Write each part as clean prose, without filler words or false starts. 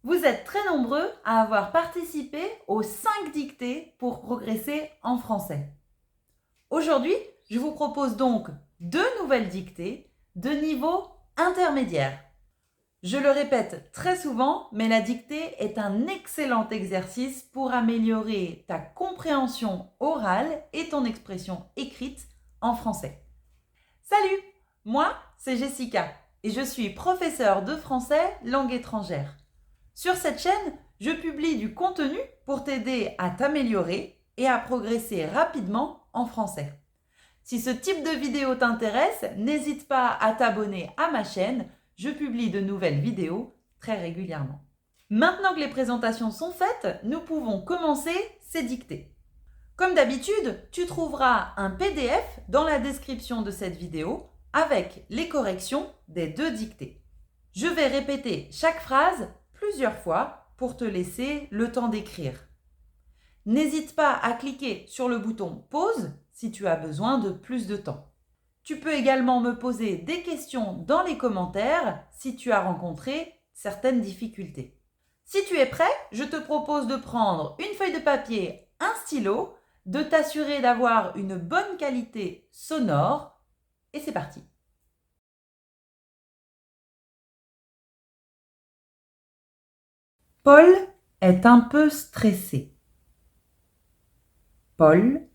Vous êtes très nombreux à avoir participé aux 5 dictées pour progresser en français. Aujourd'hui, je vous propose donc 2 nouvelles dictées de niveau intermédiaire. Je le répète très souvent, mais la dictée est un excellent exercice pour améliorer ta compréhension orale et ton expression écrite en français. Salut, moi c'est Jessica et je suis professeure de français langue étrangère. Sur cette chaîne, je publie du contenu pour t'aider à t'améliorer et à progresser rapidement en français. Si ce type de vidéo t'intéresse, n'hésite pas à t'abonner à ma chaîne. Je publie de nouvelles vidéos très régulièrement. Maintenant que les présentations sont faites, nous pouvons commencer ces dictées. Comme d'habitude, tu trouveras un PDF dans la description de cette vidéo avec les corrections des 2 dictées. Je vais répéter chaque phrase plusieurs fois pour te laisser le temps d'écrire. N'hésite pas à cliquer sur le bouton pause si tu as besoin de plus de temps. Tu peux également me poser des questions dans les commentaires si tu as rencontré certaines difficultés. Si tu es prêt, je te propose de prendre une feuille de papier, un stylo, de t'assurer d'avoir une bonne qualité sonore et c'est parti. Paul est un peu stressé. Paul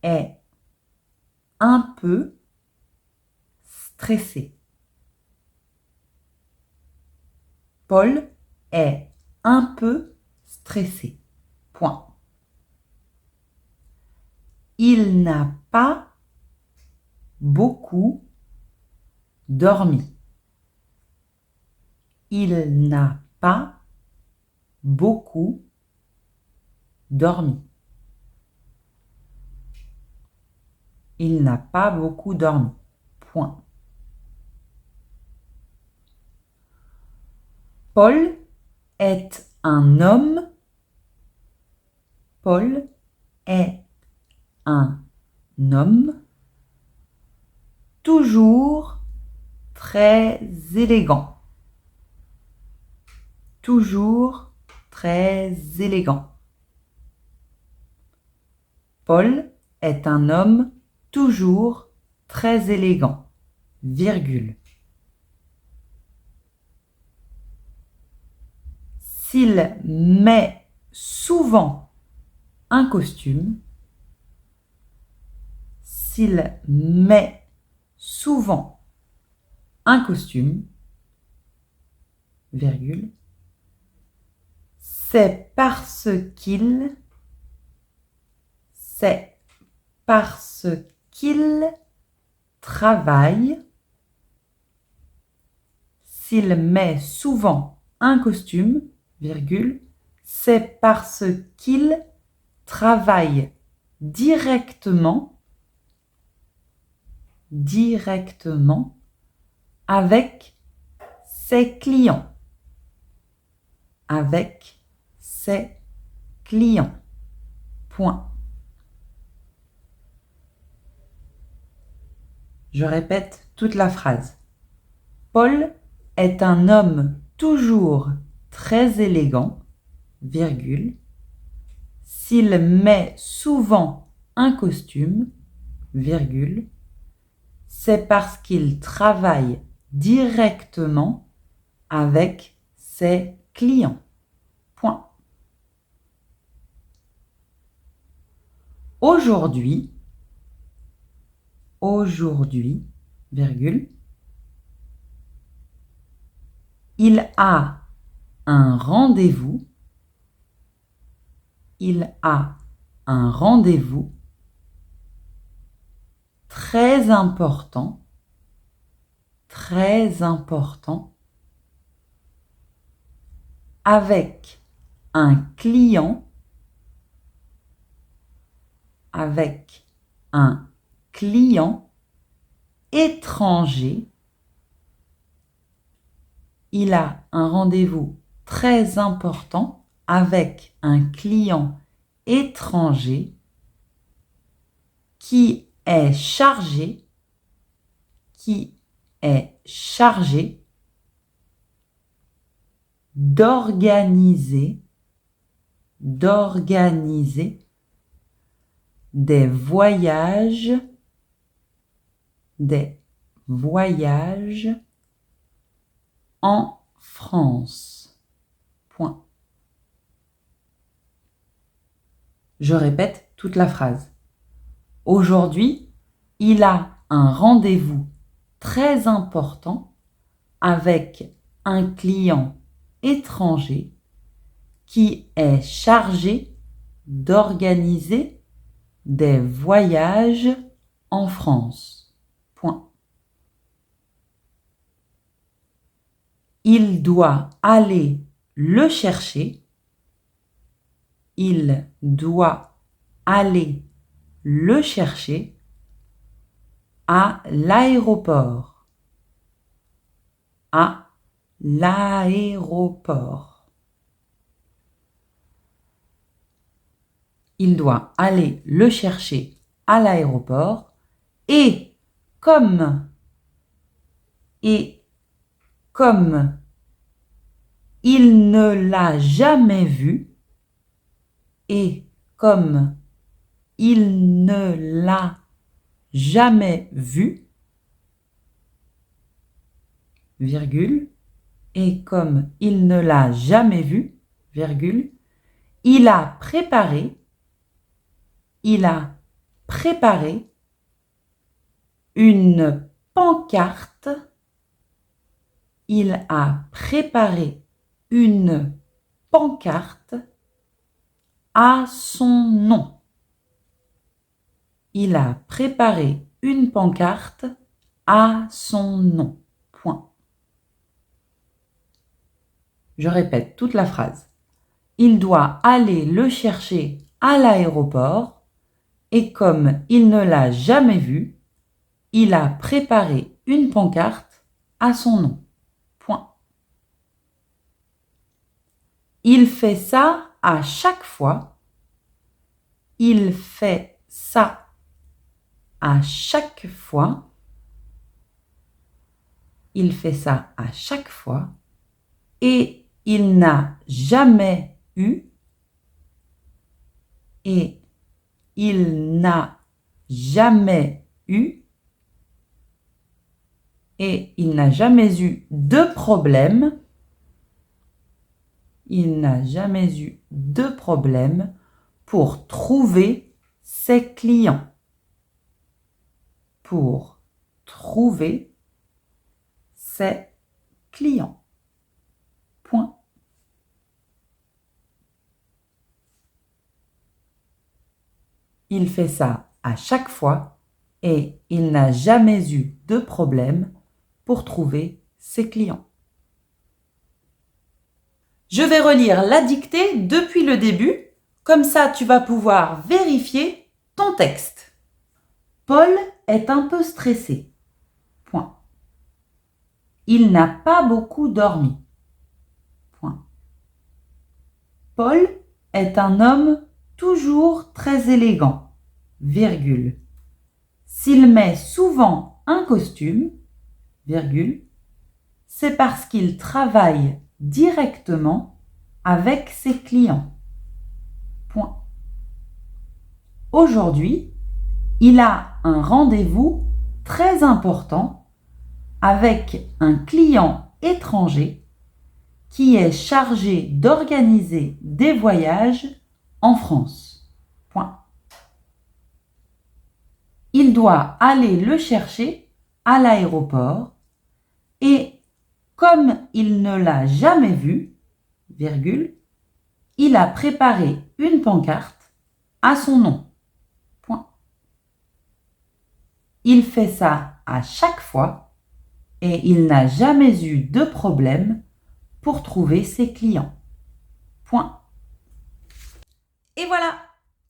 est un peu stressé. Paul est un peu stressé. Point. Il n'a pas beaucoup dormi. Il n'a pas beaucoup dormi. Il n'a pas beaucoup dormi. Point. Paul est un homme. Paul est un homme toujours très élégant. Toujours très élégant. Paul est un homme toujours très élégant. Virgule. S'il met souvent un costume, s'il met souvent un costume, virgule, c'est parce qu'il travaille. S'il met souvent un costume, virgule, c'est parce qu'il travaille directement avec ses clients. Avec ses clients. Point. Je répète toute la phrase. Paul est un homme toujours très élégant, virgule, s'il met souvent un costume, virgule, c'est parce qu'il travaille directement avec ses clients. Point. Aujourd'hui, virgule, il a un rendez-vous. Il a un rendez-vous très important avec un client étranger. Il a un rendez-vous très important avec un client étranger qui est chargé d'organiser des voyages en France. Point. Je répète toute la phrase. Aujourd'hui, il a un rendez-vous très important avec un client étranger qui est chargé d'organiser des voyages en France. Point. Il doit aller le chercher. Il doit aller le chercher à l'aéroport. À l'aéroport. Il doit aller le chercher à l'aéroport et comme il ne l'a jamais vu, et comme il ne l'a jamais vu, virgule, et comme il ne l'a jamais vu, virgule, il a préparé une pancarte. Il a préparé une pancarte à son nom. Il a préparé une pancarte à son nom. Point. Je répète toute la phrase. Il doit aller le chercher à l'aéroport et comme il ne l'a jamais vu, il a préparé une pancarte à son nom. Point. Il fait ça à chaque fois. Il fait ça à chaque fois. Il fait ça à chaque fois. Et il n'a jamais eu. Et il n'a jamais eu. Et il n'a jamais eu de problème. Il n'a jamais eu de problème pour trouver ses clients. Pour trouver ses clients. Point. Il fait ça à chaque fois et il n'a jamais eu de problème pour trouver ses clients. Je vais relire la dictée depuis le début, comme ça tu vas pouvoir vérifier ton texte. Paul est un peu stressé. Point. Il n'a pas beaucoup dormi. Point. Paul est un homme toujours très élégant. Virgule. S'il met souvent un costume, virgule, c'est parce qu'il travaille directement avec ses clients. Point. Aujourd'hui, il a un rendez-vous très important avec un client étranger qui est chargé d'organiser des voyages en France. Point. Il doit aller le chercher à l'aéroport et comme il ne l'a jamais vu, virgule, il a préparé une pancarte à son nom. Point. Il fait ça à chaque fois et il n'a jamais eu de problème pour trouver ses clients. Point. Et voilà,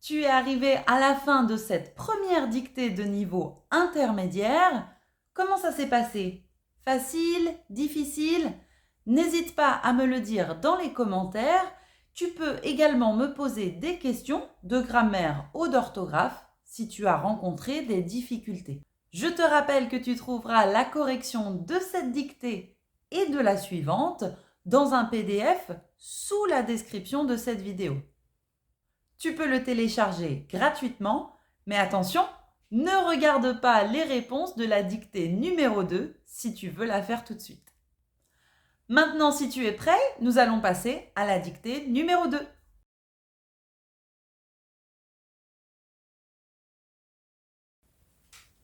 tu es arrivé à la fin de cette première dictée de niveau intermédiaire. Comment ça s'est passé ? Facile ? Difficile ? N'hésite pas à me le dire dans les commentaires. Tu peux également me poser des questions de grammaire ou d'orthographe si tu as rencontré des difficultés. Je te rappelle que tu trouveras la correction de cette dictée et de la suivante dans un PDF sous la description de cette vidéo. Tu peux le télécharger gratuitement, mais attention, ne regarde pas les réponses de la dictée numéro 2 si tu veux la faire tout de suite. Maintenant, si tu es prêt, nous allons passer à la dictée numéro 2.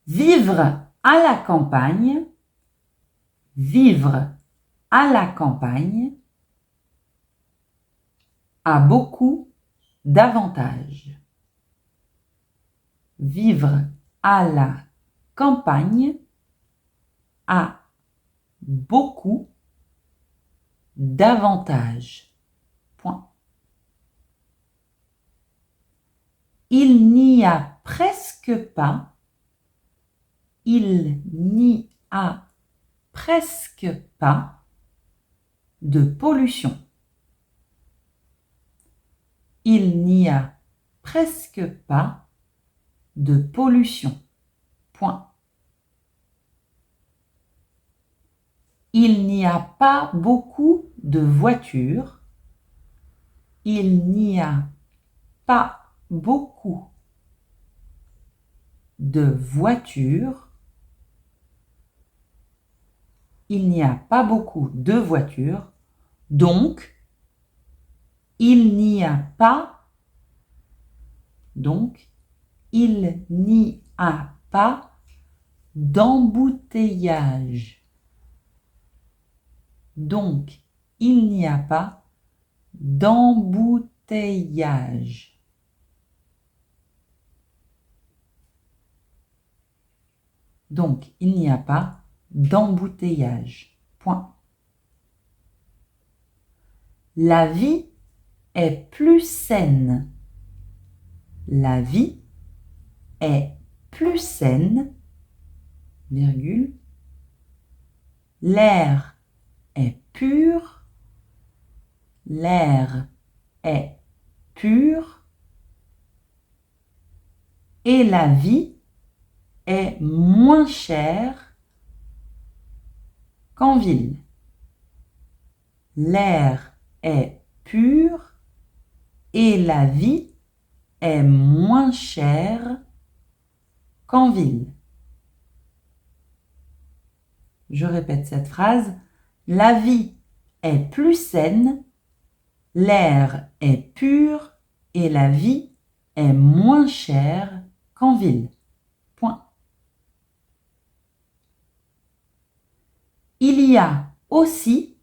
Vivre à la campagne, vivre à la campagne a beaucoup d'avantages. Vivre à la campagne a beaucoup d'avantages. Point. Il n'y a presque pas de pollution. Il n'y a presque pas de pollution. Point. Il n'y a pas beaucoup de voitures. Il n'y a pas beaucoup de voitures. Il n'y a pas beaucoup de voitures. Donc, il n'y a pas d'embouteillage. Donc, il n'y a pas d'embouteillage. Donc, il n'y a pas d'embouteillage. Point. La vie est plus saine. La vie est plus saine, virgule. L'air est pur. L'air est pur. Et la vie est moins chère qu'en ville. L'air est pur et la vie est moins chère qu'en ville. Je répète cette phrase. La vie est plus saine, l'air est pur et la vie est moins chère qu'en ville. Point. Il y a aussi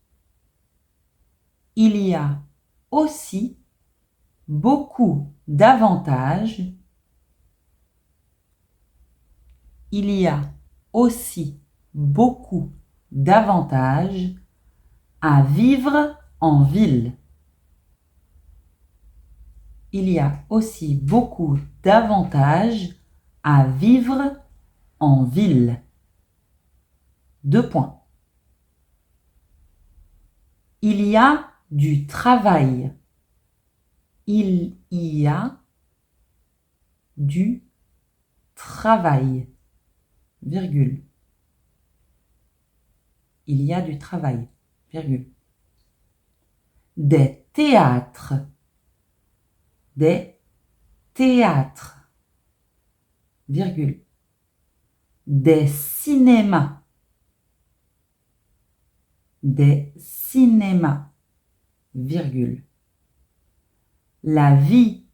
beaucoup d'avantages. Il y a aussi beaucoup d'avantages à vivre en ville. Il y a aussi beaucoup d'avantages à vivre en ville. 2 points. Il y a du travail. Il y a du travail, virgule. Il y a du travail, virgule. Des théâtres. Des théâtres, virgule. Des cinémas. Des cinémas, virgule. La vie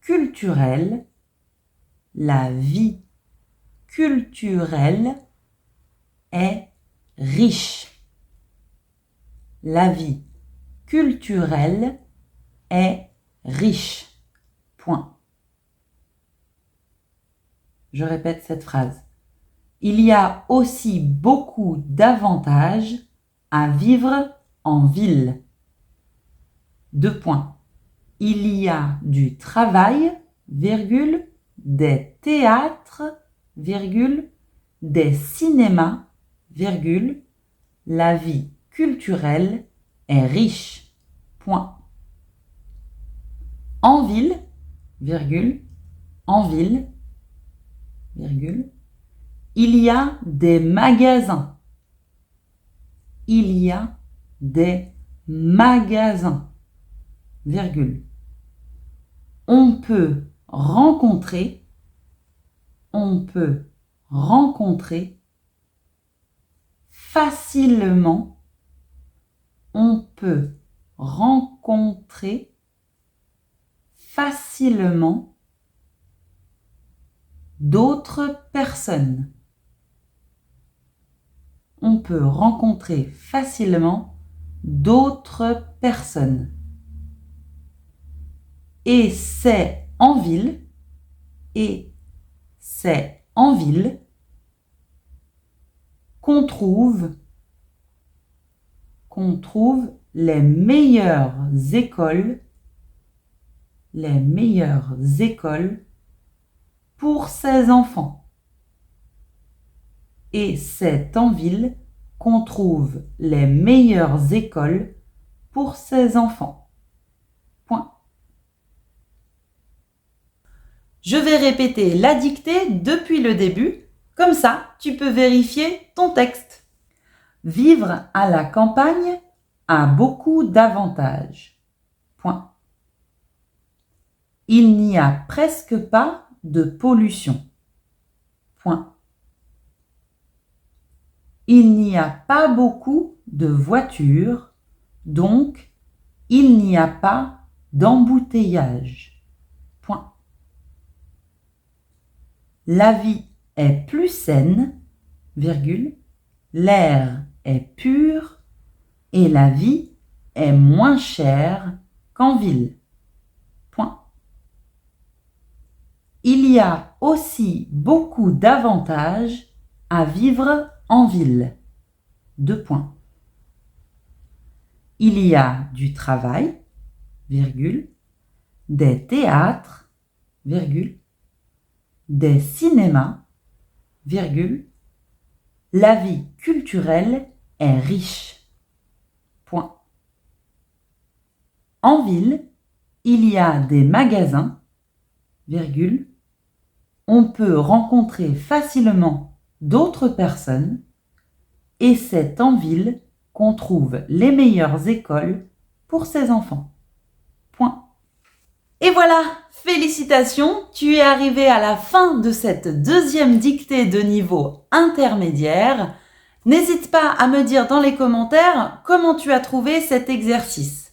culturelle est riche. La vie culturelle est riche. Point. Je répète cette phrase. Il y a aussi beaucoup d'avantages à vivre en ville. 2 points. Il y a du travail, virgule, des théâtres, virgule, des cinémas, virgule, la vie culturelle est riche. Point. En ville, virgule, en ville, virgule, il y a des magasins. Il y a des magasin, virgule. On peut rencontrer facilement, on peut rencontrer facilement d'autres personnes. On peut rencontrer facilement d'autres personnes. Et c'est en ville, qu'on trouve les meilleures écoles pour ses enfants. Et c'est en ville qu'on trouve les meilleures écoles pour ses enfants. Point. Je vais répéter la dictée depuis le début, comme ça tu peux vérifier ton texte. Vivre à la campagne a beaucoup d'avantages. Point. Il n'y a presque pas de pollution. Point. Il n'y a pas beaucoup de voitures, donc il n'y a pas d'embouteillage. Point. La vie est plus saine, virgule, l'air est pur et la vie est moins chère qu'en ville. Point. Il y a aussi beaucoup d'avantages à vivre en ville. 2 points. Il y a du travail, virgule, des théâtres, virgule, des cinémas, virgule, la vie culturelle est riche. Point. En ville, il y a des magasins, virgule, on peut rencontrer facilement d'autres personnes et c'est en ville qu'on trouve les meilleures écoles pour ses enfants. Point. Et voilà, félicitations, tu es arrivé à la fin de cette deuxième dictée de niveau intermédiaire. N'hésite pas à me dire dans les commentaires comment tu as trouvé cet exercice.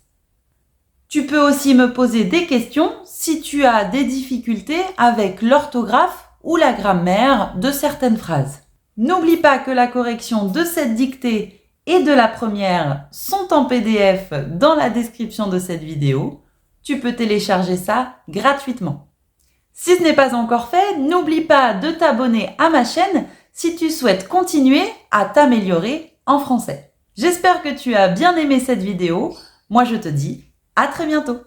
Tu peux aussi me poser des questions si tu as des difficultés avec l'orthographe ou la grammaire de certaines phrases. N'oublie pas que la correction de cette dictée et de la première sont en PDF dans la description de cette vidéo. Tu peux télécharger ça gratuitement. Si ce n'est pas encore fait, n'oublie pas de t'abonner à ma chaîne si tu souhaites continuer à t'améliorer en français. J'espère que tu as bien aimé cette vidéo. Moi, je te dis à très bientôt.